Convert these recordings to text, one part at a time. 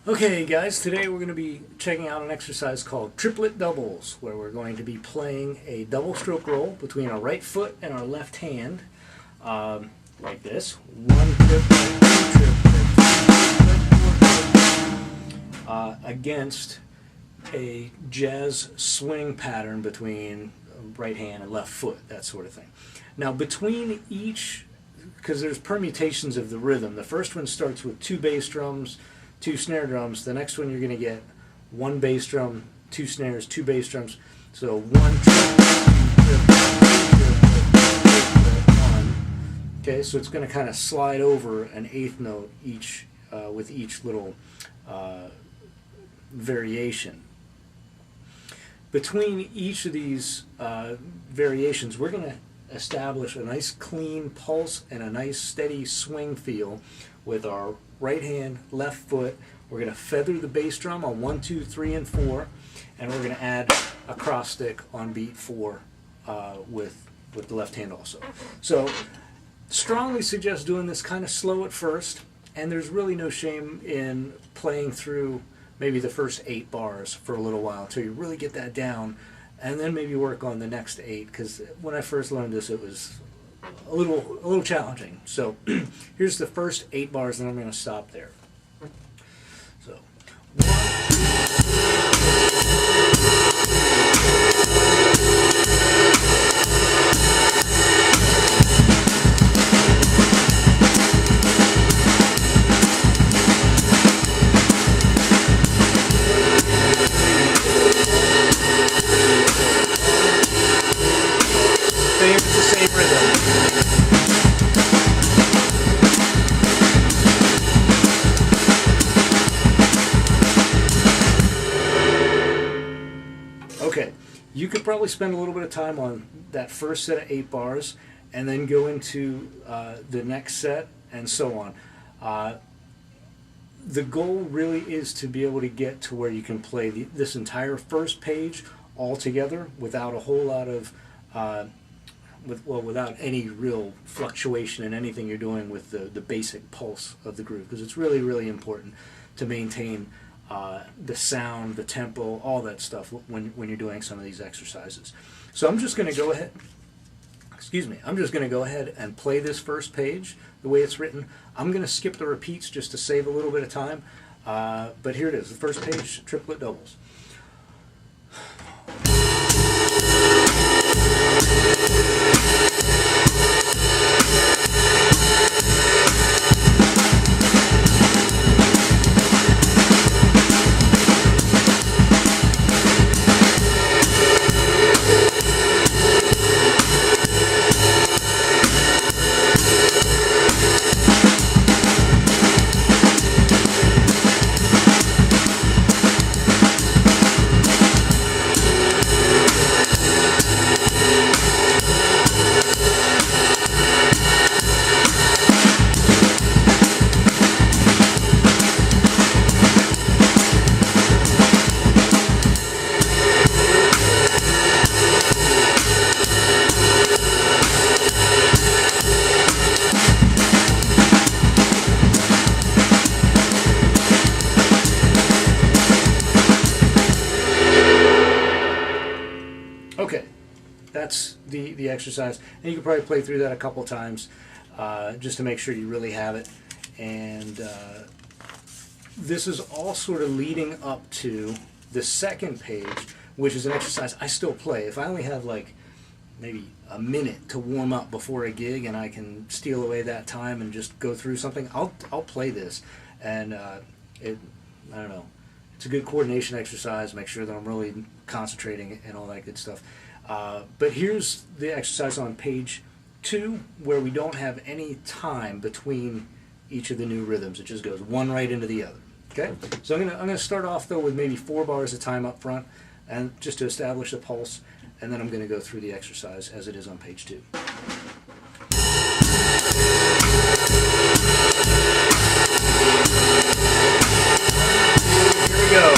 Okay guys, today we're going to be checking out an exercise called Triplet Doubles, where we're going to be playing a double stroke roll between our right foot and our left hand, like this. One triplet, two triplet, against a jazz swing pattern between right hand and left foot, that sort of thing. Now between each, because there's permutations of the rhythm, the first one starts with two bass drums, two snare drums. The next one you're going to get one bass drum, two snares, two bass drums. So one, one. Okay, so it's going to kind of slide over an eighth note each with each little variation. Between each of these variations, we're going to establish a nice clean pulse and a nice steady swing feel with our right hand, left foot. We're going to feather the bass drum on 1, 2, 3, and 4, and we're going to add a cross stick on beat 4 with the left hand also. So strongly suggest doing this kind of slow at first, and there's really no shame in playing through maybe the first 8 bars for a little while until you really get that down, and then maybe work on the next 8, because when I first learned this it was a little challenging. So here's the first 8 bars, and I'm going to stop there. So it's the same rhythm. Okay, you could probably spend a little bit of time on that first set of 8 bars and then go into the next set and so on. The goal really is to be able to get to where you can play this entire first page all together without a whole lot of without any real fluctuation in anything you're doing with the basic pulse of the groove, because it's really important to maintain the sound, the tempo, all that stuff when you're doing some of these exercises. So I'm just going to go ahead, I'm just going to go ahead and play this first page the way it's written. I'm going to skip the repeats just to save a little bit of time, but here it is, the first page, Triplet Doubles. Okay, that's the exercise, and you can probably play through that a couple times just to make sure you really have it. And this is all sort of leading up to the second page, which is an exercise I still play. If I only have like maybe a minute to warm up before a gig and I can steal away that time and just go through something, I'll play this. And I don't know, it's a good coordination exercise, make sure that I'm really concentrating and all that good stuff. But here's the exercise on page 2, where we don't have any time between each of the new rhythms. It just goes one right into the other. Okay? So I'm gonna start off though with maybe 4 bars of time up front, and just to establish the pulse, and then I'm gonna go through the exercise as it is on page 2. Here we go.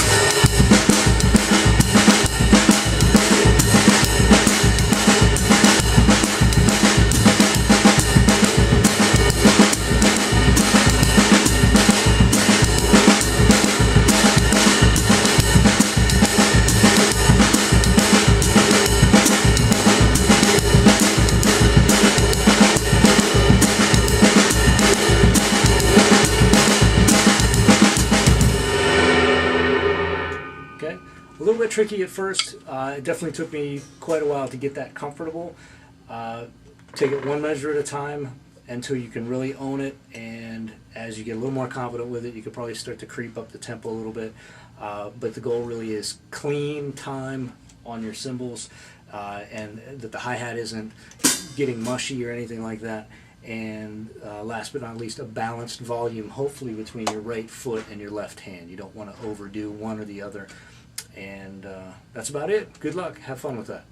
little bit tricky at first. It definitely took me quite a while to get that comfortable. Take it one measure at a time until you can really own it, and as you get a little more confident with it, you could probably start to creep up the tempo a little bit. But the goal really is clean time on your cymbals, and that the hi-hat isn't getting mushy or anything like that. And last but not least, a balanced volume, hopefully between your right foot and your left hand. You don't want to overdo one or the other. And that's about it. Good luck. Have fun with that.